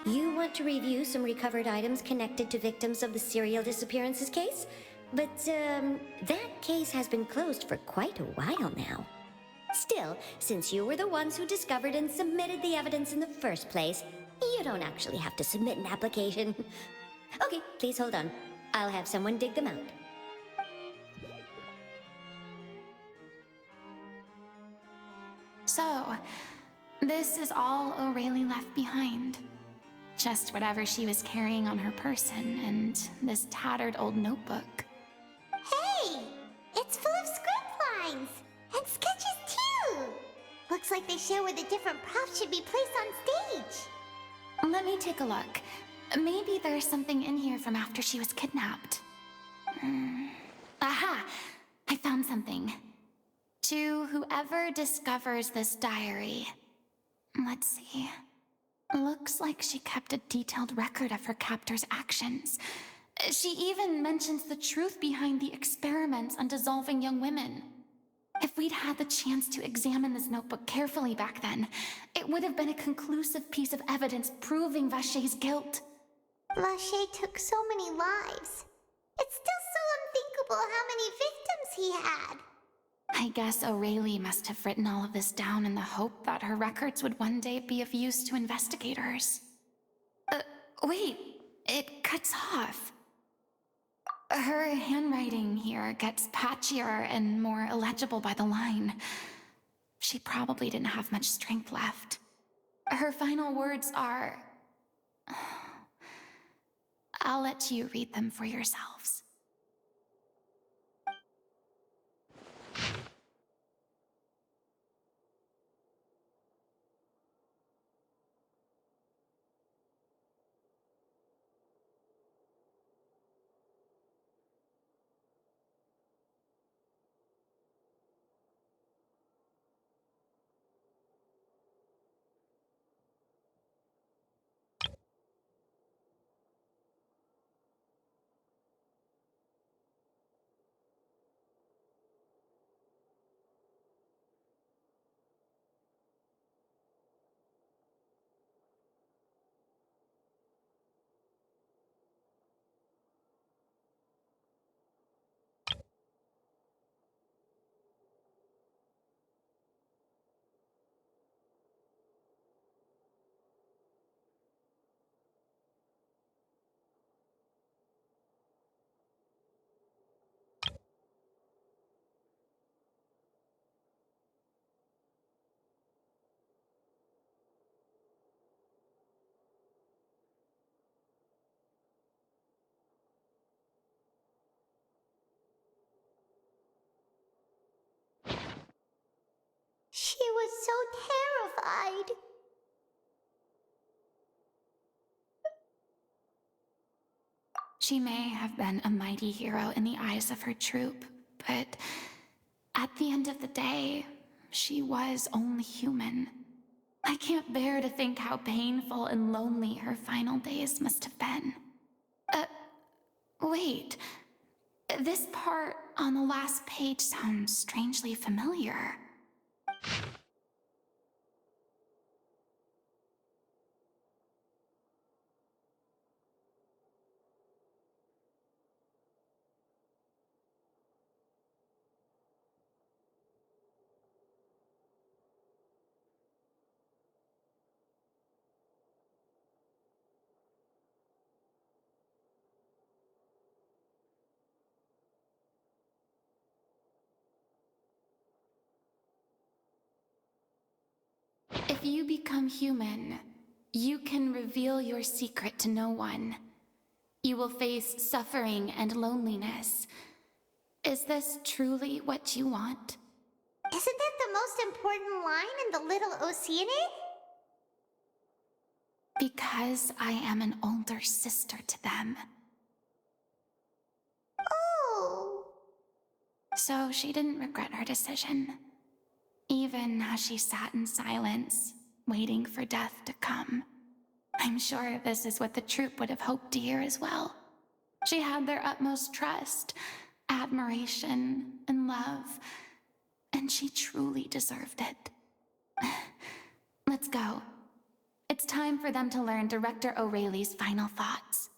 You want to review some recovered items connected to victims of the serial disappearances case? But, that case has been closed for quite a while now. Still, since you were the ones who discovered and submitted the evidence in the first place, you don't actually have to submit an application. Okay, please hold on. I'll have someone dig them out. So, this is all O'Reilly left behind. Just whatever she was carrying on her person and this tattered old notebook. Hey! It's full of script lines! And sketches too! Looks like they show where the different props should be placed on stage. Let me take a look. Maybe there's something in here from after she was kidnapped. Aha! I found something. To whoever discovers this diary. Let's see. Looks like she kept a detailed record of her captor's actions. She even mentions the truth behind the experiments on dissolving young women. If we'd had the chance to examine this notebook carefully back then, it would have been a conclusive piece of evidence proving Vacher's guilt. Vacher took so many lives. It's still so unthinkable how many victims he had. I guess O'Reilly must have written all of this down in the hope that her records would one day be of use to investigators. Wait, it cuts off. Her handwriting here gets patchier and more illegible by the line. She probably didn't have much strength left. Her final words are... I'll let you read them for yourselves. She was so terrified. She may have been a mighty hero in the eyes of her troop, but at the end of the day, she was only human. I can't bear to think how painful and lonely her final days must have been. Wait. This part on the last page sounds strangely familiar. If you become human, you can reveal your secret to no one. You will face suffering and loneliness. Is this truly what you want? Isn't that the most important line in the little Okeanide? Because I am an older sister to them. Oh. So she didn't regret her decision. Even as she sat in silence, waiting for death to come. I'm sure this is what the troop would have hoped to hear as well. She had their utmost trust, admiration, and love, and she truly deserved it. Let's go. It's time for them to learn Director O'Reilly's final thoughts.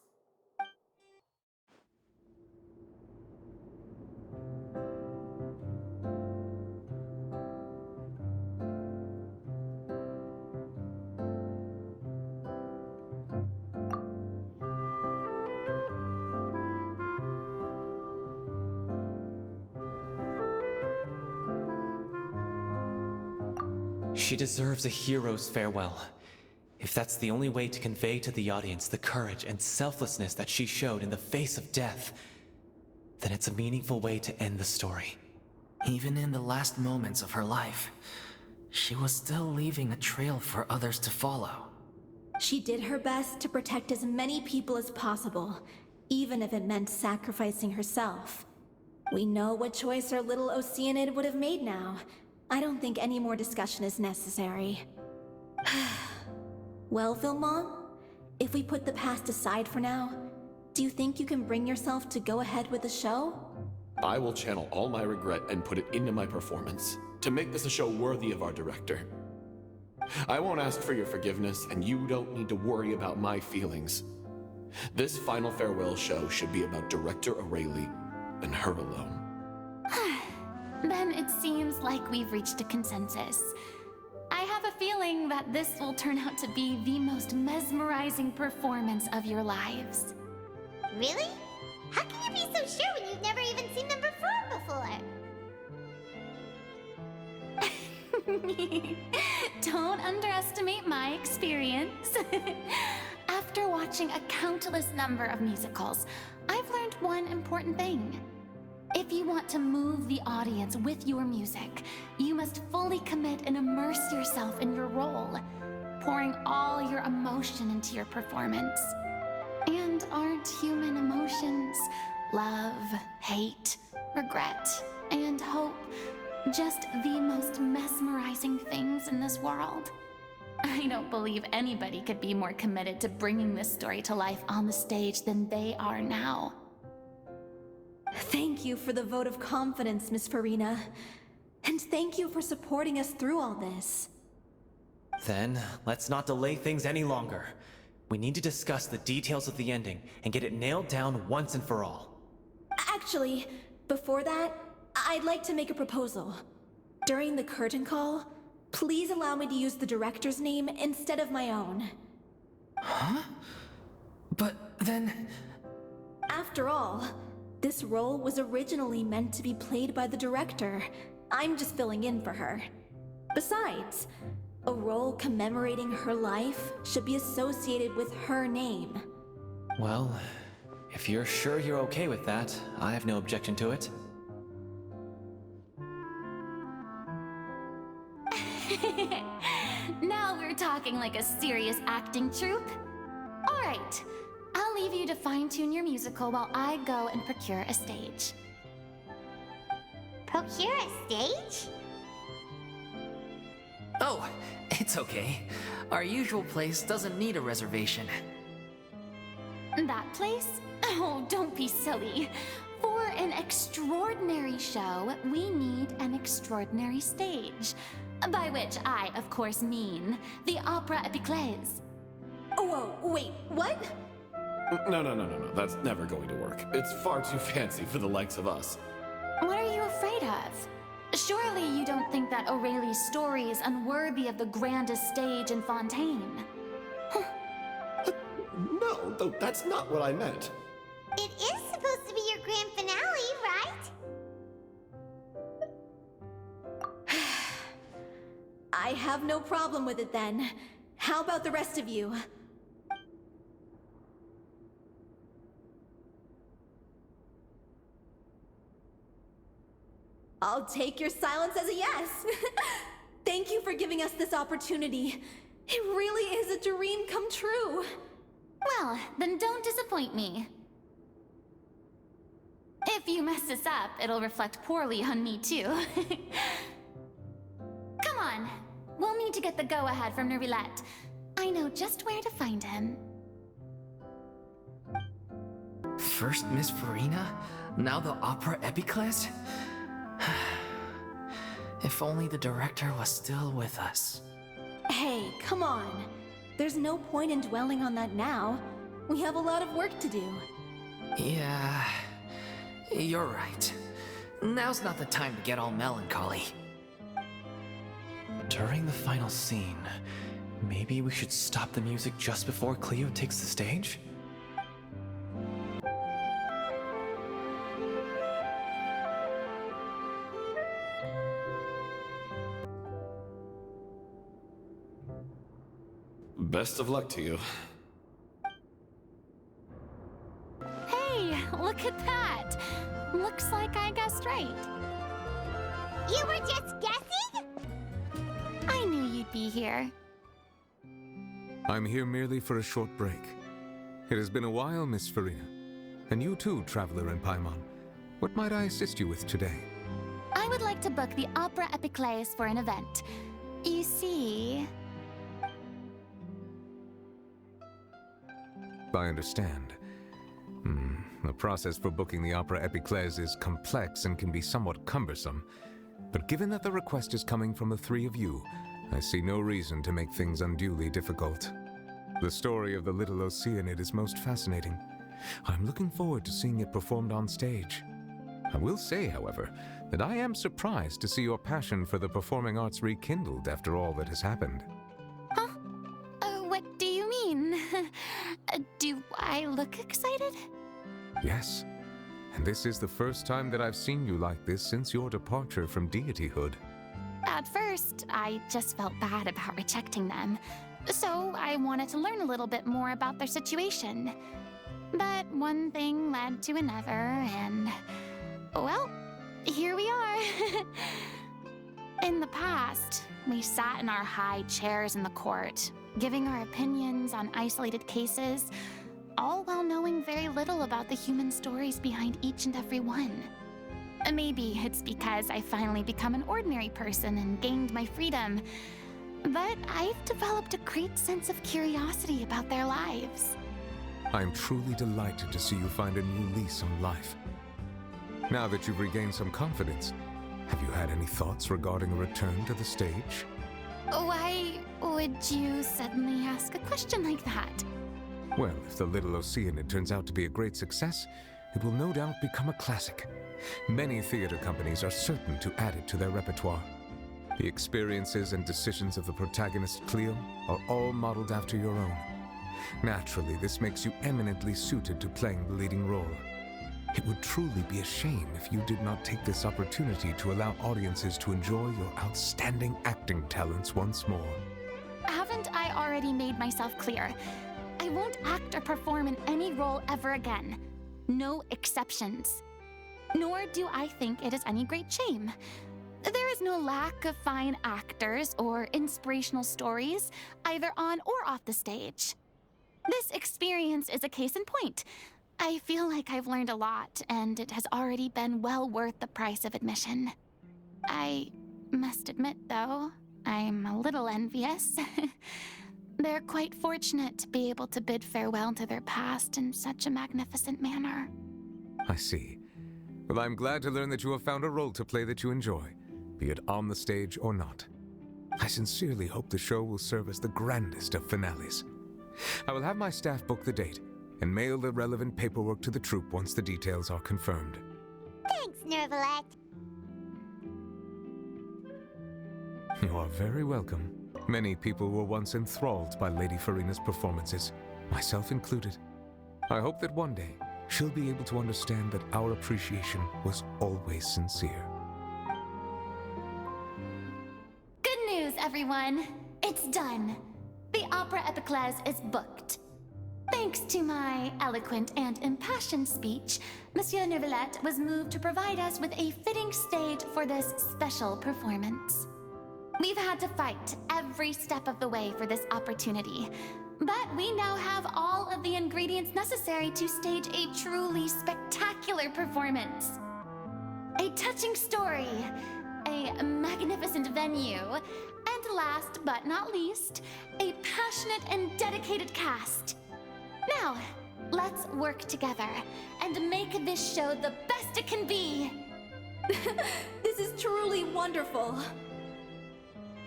She deserves a hero's farewell. If that's the only way to convey to the audience the courage and selflessness that she showed in the face of death, then it's a meaningful way to end the story. Even in the last moments of her life, she was still leaving a trail for others to follow. She did her best to protect as many people as possible, even if it meant sacrificing herself. We know what choice our little Okeanide would have made now. I don't think any more discussion is necessary. Well, Vilmont, if we put the past aside for now, do you think you can bring yourself to go ahead with the show? I will channel all my regret and put it into my performance, to make this a show worthy of our director. I won't ask for your forgiveness, and you don't need to worry about my feelings. This final farewell show should be about Director O'Reilly and her alone. Then it seems like we've reached a consensus. I have a feeling that this will turn out to be the most mesmerizing performance of your lives. Really? How can you be so sure when you've never even seen them perform before? Don't underestimate my experience. After watching a countless number of musicals, I've learned one important thing. If you want to move the audience with your music, you must fully commit and immerse yourself in your role, pouring all your emotion into your performance. And aren't human emotions, love, hate, regret, and hope, just the most mesmerizing things in this world? I don't believe anybody could be more committed to bringing this story to life on the stage than they are now. Thank you for the vote of confidence, Miss Farina. And thank you for supporting us through all this. Then, let's not delay things any longer. We need to discuss the details of the ending and get it nailed down once and for all. Actually, before that, I'd like to make a proposal. During the curtain call, please allow me to use the director's name instead of my own. Huh? But then... After all, this role was originally meant to be played by the director. I'm just filling in for her. Besides, a role commemorating her life should be associated with her name. Well, if you're sure you're okay with that, I have no objection to it. Now we're talking like a serious acting troupe. All right, I'll leave you to fine-tune your musical while I go and procure a stage. Procure a stage? Oh, it's okay. Our usual place doesn't need a reservation. That place? Oh, don't be silly. For an extraordinary show, we need an extraordinary stage. By which I, of course, mean the Opera Epiclese. Whoa, wait, what? No. That's never going to work. It's far too fancy for the likes of us. What are you afraid of? Surely you don't think that O'Reilly's story is unworthy of the grandest stage in Fontaine. No, that's not what I meant. It is supposed to be your grand finale, right? I have no problem with it then. How about the rest of you? I'll take your silence as a yes. Thank you for giving us this opportunity. It really is a dream come true. Well, then don't disappoint me. If you mess this up, it'll reflect poorly on me too. Come on, we'll need to get the go-ahead from Nervilette. I know just where to find him. First Miss Farina, now the Opera Epiclese? If only the director was still with us. Hey, come on. There's no point in dwelling on that now. We have a lot of work to do. Yeah, you're right. Now's not the time to get all melancholy. During the final scene, maybe we should stop the music just before Cleo takes the stage? Best of luck to you. Hey, look at that! Looks like I guessed right. You were just guessing? I knew you'd be here. I'm here merely for a short break. It has been a while, Miss Farina. And you too, Traveler in Paimon. What might I assist you with today? I would like to book the Opera Epiclese for an event. You see... I understand. The process for booking the Opera Epiclese is complex and can be somewhat cumbersome. But given that the request is coming from the three of you, I see no reason to make things unduly difficult. The story of the little Okeanide is most fascinating. I'm looking forward to seeing it performed on stage. I will say, however, that I am surprised to see your passion for the performing arts rekindled after all that has happened. Huh? What do you mean? Do I look excited? Yes, and this is the first time that I've seen you like this since your departure from deityhood. At first, I just felt bad about rejecting them. So I wanted to learn a little bit more about their situation. But one thing led to another, and... well, here we are. In the past, we sat in our high chairs in the court, giving our opinions on isolated cases, all while knowing very little about the human stories behind each and every one. Maybe it's because I finally become an ordinary person and gained my freedom, but I've developed a great sense of curiosity about their lives. I'm truly delighted to see you find a new lease on life. Now that you've regained some confidence, have you had any thoughts regarding a return to the stage? Why would you suddenly ask a question like that? Well, if the little Okeanide turns out to be a great success, it will no doubt become a classic. Many theater companies are certain to add it to their repertoire. The experiences and decisions of the protagonist Cleo are all modeled after your own. Naturally, this makes you eminently suited to playing the leading role. It would truly be a shame if you did not take this opportunity to allow audiences to enjoy your outstanding acting talents once more. Haven't I already made myself clear? I won't act or perform in any role ever again. No exceptions. Nor do I think it is any great shame. There is no lack of fine actors or inspirational stories, either on or off the stage. This experience is a case in point. I feel like I've learned a lot, and it has already been well worth the price of admission. I must admit, though, I'm a little envious. They're quite fortunate to be able to bid farewell to their past in such a magnificent manner. I see. Well, I'm glad to learn that you have found a role to play that you enjoy, be it on the stage or not. I sincerely hope the show will serve as the grandest of finales. I will have my staff book the date and mail the relevant paperwork to the troupe once the details are confirmed. Thanks, Nervalette. You are very welcome. Many people were once enthralled by Lady Farina's performances, myself included. I hope that one day she'll be able to understand that our appreciation was always sincere. Good news, everyone! It's done! The Opera Epiclese is booked. Thanks to my eloquent and impassioned speech, Monsieur Nervalette was moved to provide us with a fitting stage for this special performance. We've had to fight every step of the way for this opportunity, but we now have all of the ingredients necessary to stage a truly spectacular performance. A touching story, a magnificent venue, and last but not least, a passionate and dedicated cast. Now, let's work together and make this show the best it can be. This is truly wonderful.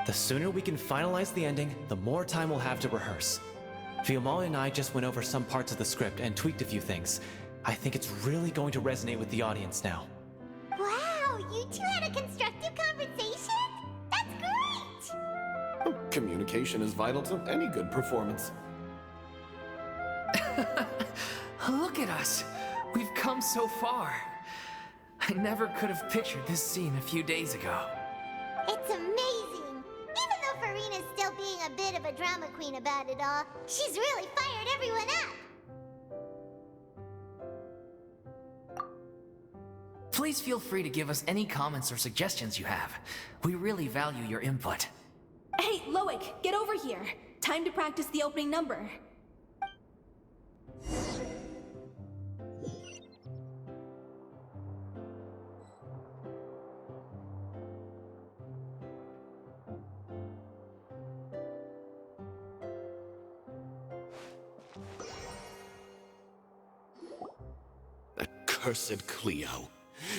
The sooner we can finalize the ending, the more time we'll have to rehearse. Fiumali and I just went over some parts of the script and tweaked a few things. I think it's really going to resonate with the audience now. Wow, you two had a constructive conversation? That's great! Communication is vital to any good performance. Look at us! We've come so far. I never could have pictured this scene a few days ago. It's amazing! Even though Farina's still being a bit of a drama queen about it all, she's really fired everyone up! Please feel free to give us any comments or suggestions you have. We really value your input. Hey, Loic, get over here. Time to practice the opening number. Cursed Cleo.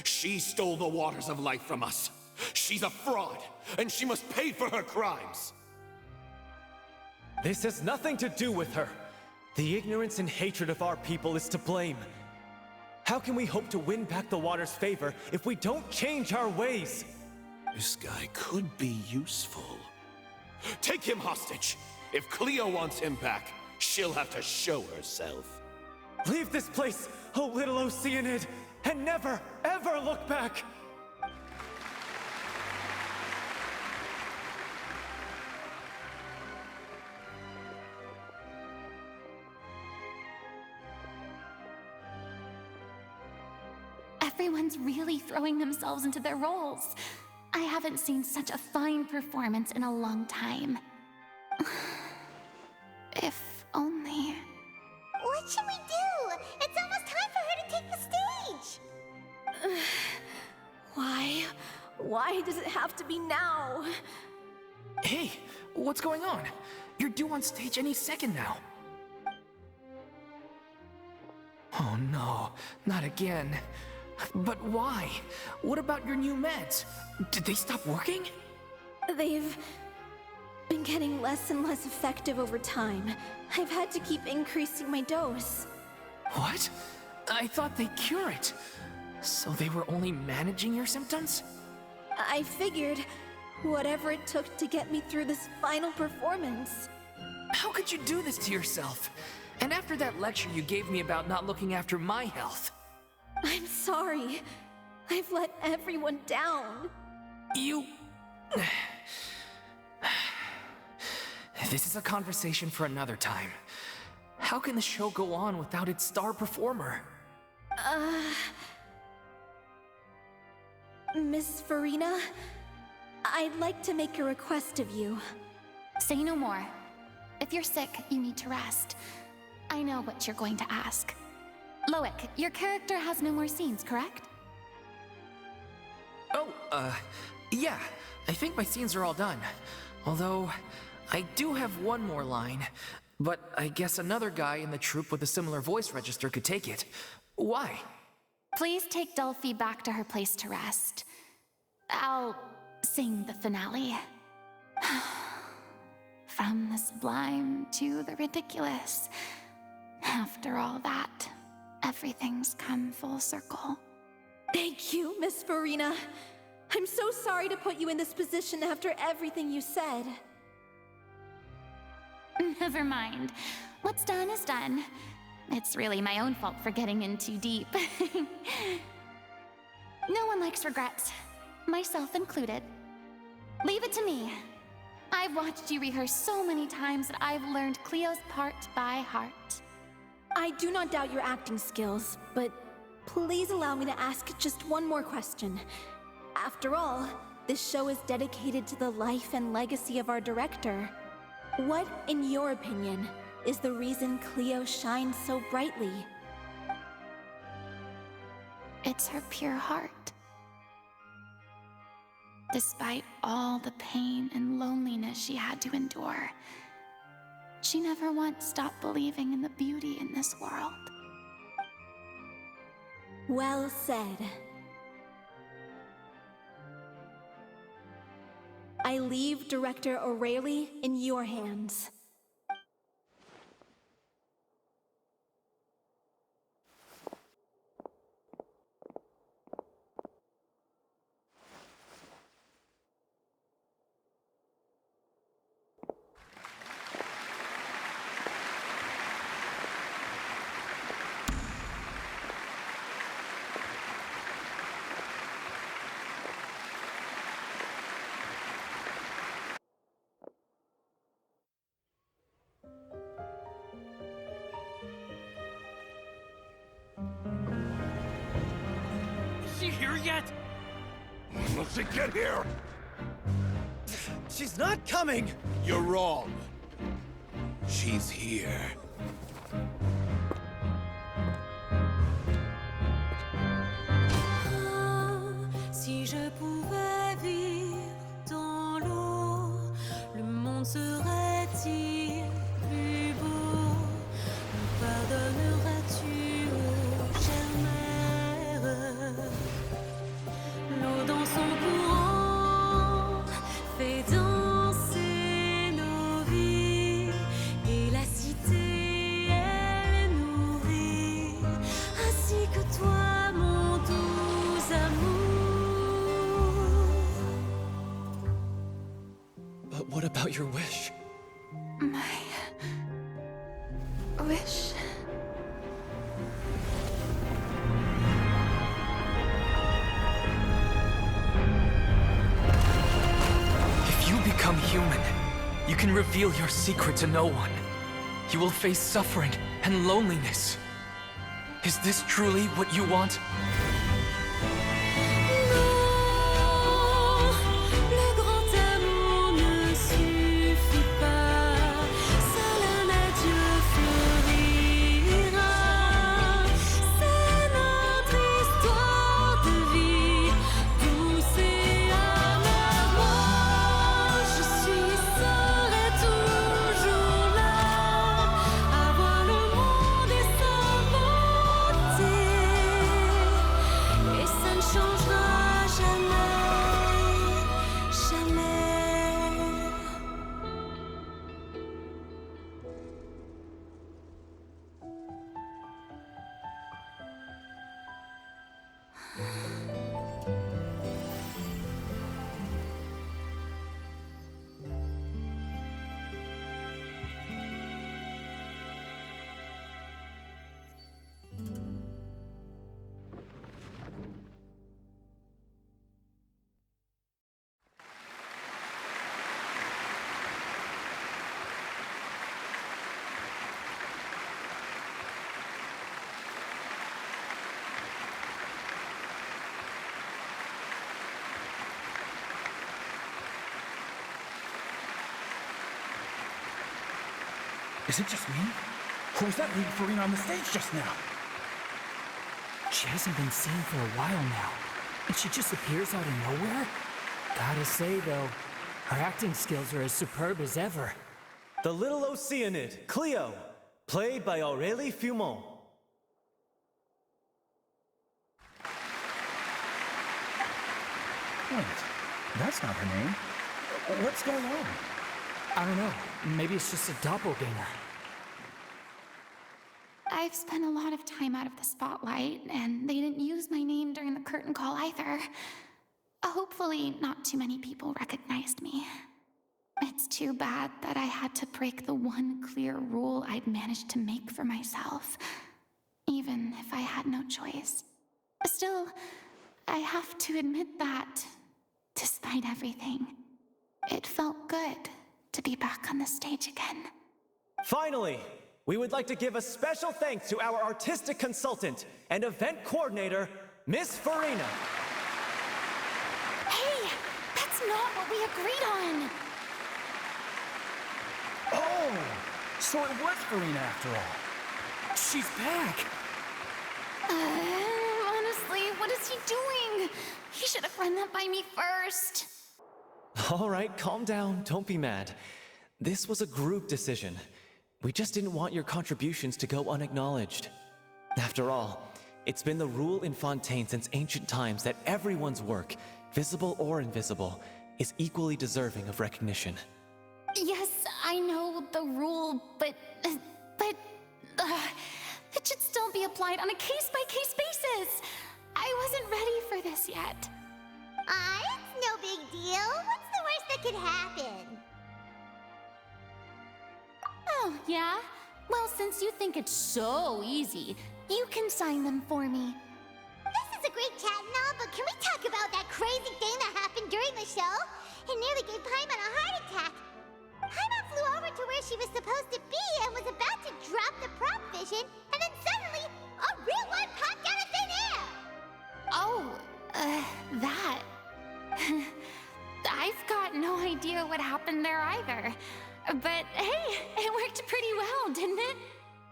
She stole the waters of life from us. She's a fraud, and she must pay for her crimes. This has nothing to do with her. The ignorance and hatred of our people is to blame. How can we hope to win back the water's favor if we don't change our ways? This guy could be useful. Take him hostage. If Cleo wants him back, she'll have to show herself. Leave this place, oh little Okeanide, and never, ever look back! Everyone's really throwing themselves into their roles. I haven't seen such a fine performance in a long time. If only... What should we do? It's almost time for her to take the stage! Why? Why does it have to be now? Hey, what's going on? You're due on stage any second now. Oh no, not again. But why? What about your new meds? Did they stop working? They've been getting less and less effective over time. I've had to keep increasing my dose. What? I thought they cure it. So they were only managing your symptoms? I figured whatever it took to get me through this final performance. How could you do this to yourself? And after that lecture you gave me about not looking after my health. I'm sorry. I've let everyone down. You... This is a conversation for another time. How can the show go on without its star performer? Miss Farina, I'd like to make a request of you. Say no more. If you're sick, you need to rest. I know what you're going to ask. Loic, your character has no more scenes, correct? Oh, yeah. I think my scenes are all done. Although, I do have one more line. But I guess another guy in the troupe with a similar voice register could take it. Why? Please take Delphi back to her place to rest. I'll sing the finale. From the sublime to the ridiculous. After all that, everything's come full circle. Thank you, Miss Farina. I'm so sorry to put you in this position after everything you said. Never mind. What's done is done. It's really my own fault for getting in too deep. No one likes regrets, myself included. Leave it to me. I've watched you rehearse so many times that I've learned Cleo's part by heart. I do not doubt your acting skills, but please allow me to ask just one more question. After all, this show is dedicated to the life and legacy of our director. What, in your opinion, is the reason Cleo shines so brightly? It's her pure heart. Despite all the pain and loneliness she had to endure, she never once stopped believing in the beauty in this world. Well said. I leave Director O'Reilly in your hands. Is she here yet? Will she get here? She's not coming! You're wrong. She's here. Si je pouvais vivre dans l'eau, le monde serait-il plus beau? Me pardonneras-tu, ô chère mère? L'eau dans son courant fait danser nos vies, et la cité elle nourrit, ainsi que toi, mon doux amour. But what about your wish? My wish. If you become human, you can reveal your secret to no one. You will face suffering and loneliness. Is this truly what you want? Le grand amour ne suffit pas, seul un adieu fleurira. C'est notre histoire de vie, douce et amère. Moi, je suis, serai toujours là, à voir le monde et sa beauté. Et ça ne changera jamais, jamais. Is it just me? Or was that Lady Farina on the stage just now? She hasn't been seen for a while now, and she just appears out of nowhere? Gotta say, though, her acting skills are as superb as ever. The little Okeanide, Cleo, played by Aurélie Fumont. Wait, that's not her name. What's going on? I don't know, maybe it's just a doppelganger. I've spent a lot of time out of the spotlight, and they didn't use my name during the curtain call either. Hopefully, not too many people recognized me. It's too bad that I had to break the one clear rule I'd managed to make for myself, even if I had no choice. Still, I have to admit that, despite everything, it felt good to be back on the stage again. Finally, we would like to give a special thanks to our artistic consultant and event coordinator, Miss Farina. Hey, that's not what we agreed on! Oh, so it was Farina after all. She's back! Honestly, what is he doing? He should have run that by me first. All right, calm down, don't be mad. This was a group decision. We just didn't want your contributions to go unacknowledged. After all, it's been the rule in Fontaine since ancient times that everyone's work, visible or invisible, is equally deserving of recognition. Yes, I know the rule, but it should still be applied on a case-by-case basis. I wasn't ready for this yet. It's no big deal. What's the worst that could happen? Oh, yeah? Well, since you think it's so easy, you can sign them for me. This is a great chat and all, but can we talk about that crazy thing that happened during the show? It nearly gave Paimon a heart attack. Paimon flew over to where she was supposed to be and was about to drop the prop vision, and then suddenly, a real one popped out of thin air! Oh, that. I've got no idea what happened there either. But hey, it worked pretty well, didn't it?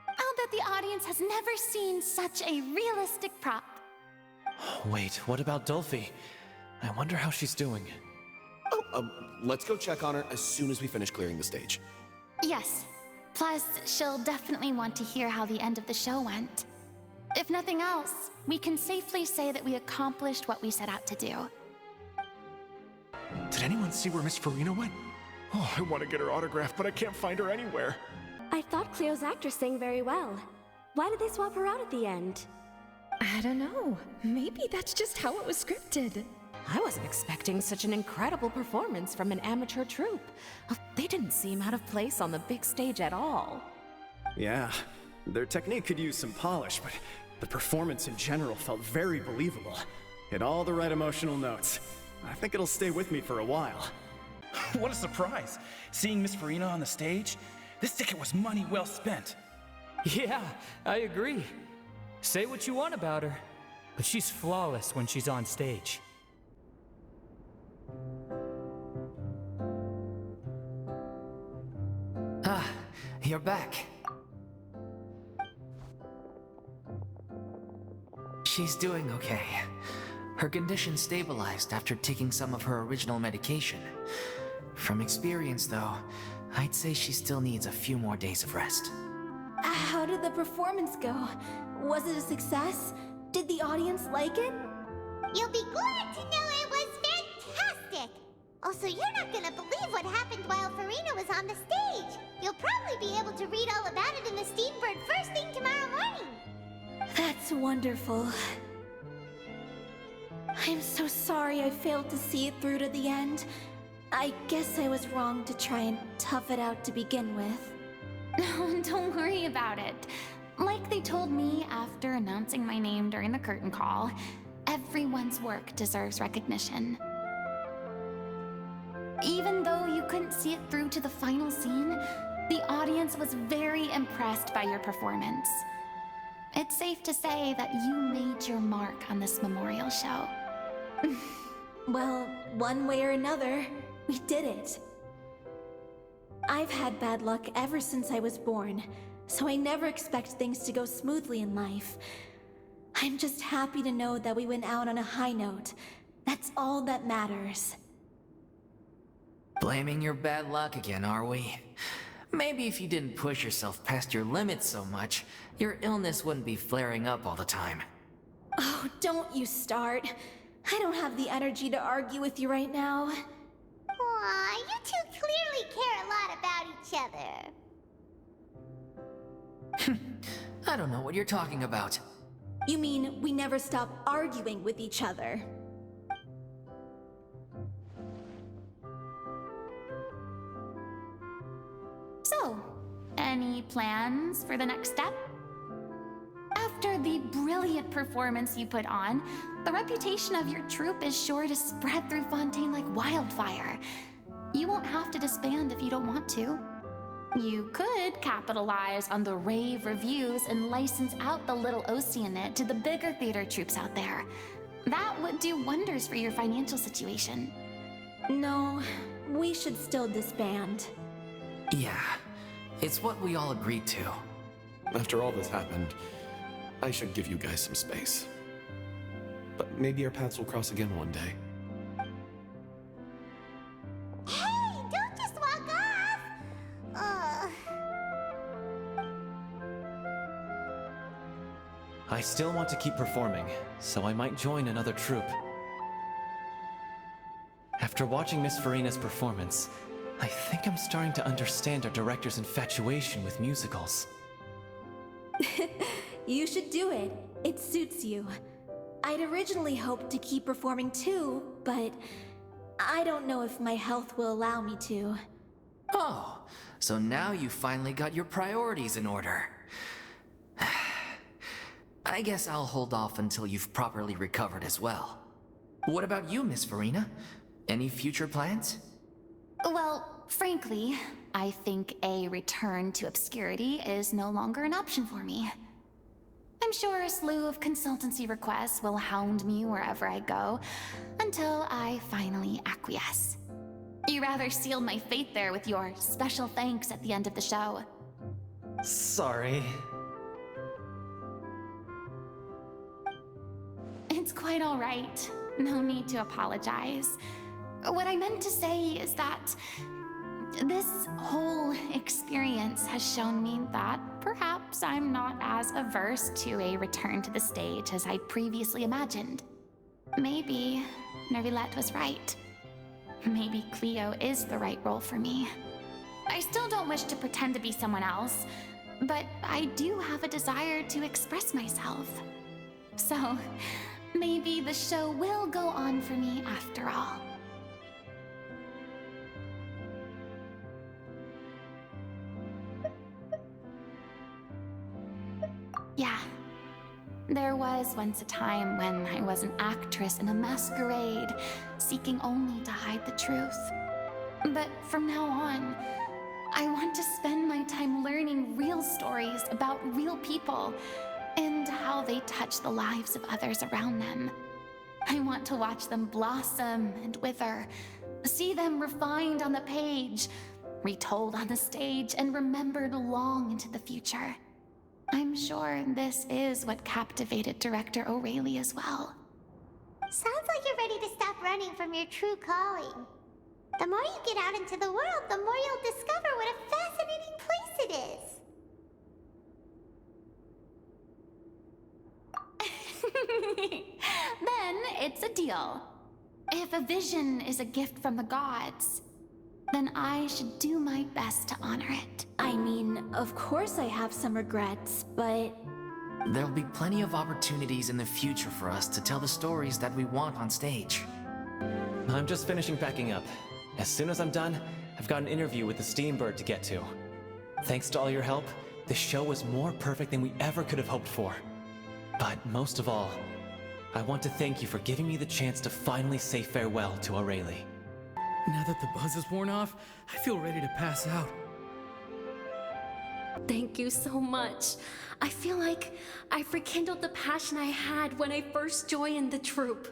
I'll bet the audience has never seen such a realistic prop. Wait, what about Dolphy? I wonder how she's doing. Let's go check on her as soon as we finish clearing the stage. Yes. Plus, she'll definitely want to hear how the end of the show went. If nothing else, we can safely say that we accomplished what we set out to do. Did anyone see where Miss Farina went? Oh, I want to get her autograph, but I can't find her anywhere. I thought Cleo's actor sang very well. Why did they swap her out at the end? I don't know. Maybe that's just how it was scripted. I wasn't expecting such an incredible performance from an amateur troupe. They didn't seem out of place on the big stage at all. Yeah, their technique could use some polish, but the performance in general felt very believable. Hit all the right emotional notes. I think it'll stay with me for a while. What a surprise! Seeing Miss Farina on the stage? This ticket was money well spent. Yeah, I agree. Say what you want about her, but she's flawless when she's on stage. Ah, you're back. She's doing okay. Her condition stabilized after taking some of her original medication. From experience, though, I'd say she still needs a few more days of rest. How did the performance go? Was it a success? Did the audience like it? You'll be glad to know it was fantastic! Also, you're not gonna believe what happened while Farina was on the stage. You'll probably be able to read all about it in the Steambird first thing tomorrow morning. That's wonderful. I'm so sorry I failed to see it through to the end. I guess I was wrong to try and tough it out to begin with. No, don't worry about it. Like they told me after announcing my name during the curtain call, everyone's work deserves recognition. Even though you couldn't see it through to the final scene, the audience was very impressed by your performance. It's safe to say that you made your mark on this memorial show. Well, one way or another, we did it. I've had bad luck ever since I was born, so I never expect things to go smoothly in life. I'm just happy to know that we went out on a high note. That's all that matters. Blaming your bad luck again, are we? Maybe if you didn't push yourself past your limits so much, your illness wouldn't be flaring up all the time. Oh, don't you start. I don't have the energy to argue with you right now. Aw, you two clearly care a lot about each other. I don't know what you're talking about. You mean we never stop arguing with each other? So, any plans for the next step? After the brilliant performance you put on, the reputation of your troupe is sure to spread through Fontaine like wildfire. You won't have to disband if you don't want to. You could capitalize on the rave reviews and license out the little Okeanide to the bigger theater troupes out there. That would do wonders for your financial situation. No, we should still disband. Yeah, it's what we all agreed to. After all this happened, I should give you guys some space. But maybe our paths will cross again one day. Hey, don't just walk off! I still want to keep performing, so I might join another troupe. After After watching Miss Farina's performance, I think I'm starting to understand our director's infatuation with musicals. You should do it. It suits you. I'd originally hoped to keep performing too, but I don't know if my health will allow me to. Oh, so now you finally got your priorities in order. I guess I'll hold off until you've properly recovered as well. What about you, Miss Farina? Any future plans? Well, frankly, I think a return to obscurity is no longer an option for me. I'm sure a slew of consultancy requests will hound me wherever I go, until I finally acquiesce. You rather sealed my fate there with your special thanks at the end of the show. Sorry. It's quite all right. No need to apologize. What I meant to say is that this whole experience has shown me that perhaps I'm not as averse to a return to the stage as I previously imagined. Maybe Nervilette was right. Maybe Cleo is the right role for me. I still don't wish to pretend to be someone else, but I do have a desire to express myself. So, maybe the show will go on for me after all. Yeah. There was once a time when I was an actress in a masquerade, seeking only to hide the truth. But from now on, I want to spend my time learning real stories about real people and how they touch the lives of others around them. I want to watch them blossom and wither, see them refined on the page, retold on the stage, and remembered long into the future. I'm sure this is what captivated director O'Reilly as well. Sounds like you're ready to stop running from your true calling. The more you get out into the world, the more you'll discover what a fascinating place it is. Then it's a deal. If a vision is a gift from the gods, then I should do my best to honor it. I mean, of course I have some regrets, but... There'll be plenty of opportunities in the future for us to tell the stories that we want on stage. I'm just finishing packing up. As soon as I'm done, I've got an interview with the Steambird to get to. Thanks to all your help, this show was more perfect than we ever could have hoped for. But most of all, I want to thank you for giving me the chance to finally say farewell to O'Reilly. Now that the buzz is worn off, I feel ready to pass out. Thank you so much. I feel like I've rekindled the passion I had when I first joined the troupe.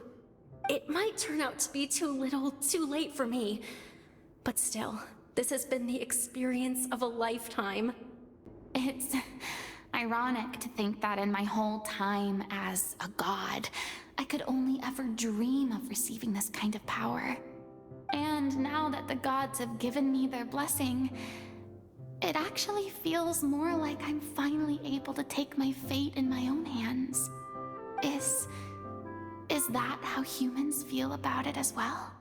It might turn out to be too little, too late for me. But still, this has been the experience of a lifetime. It's ironic to think that in my whole time as a god, I could only ever dream of receiving this kind of power. And now that the gods have given me their blessing, it actually feels more like I'm finally able to take my fate in my own hands. Is that how humans feel about it as well?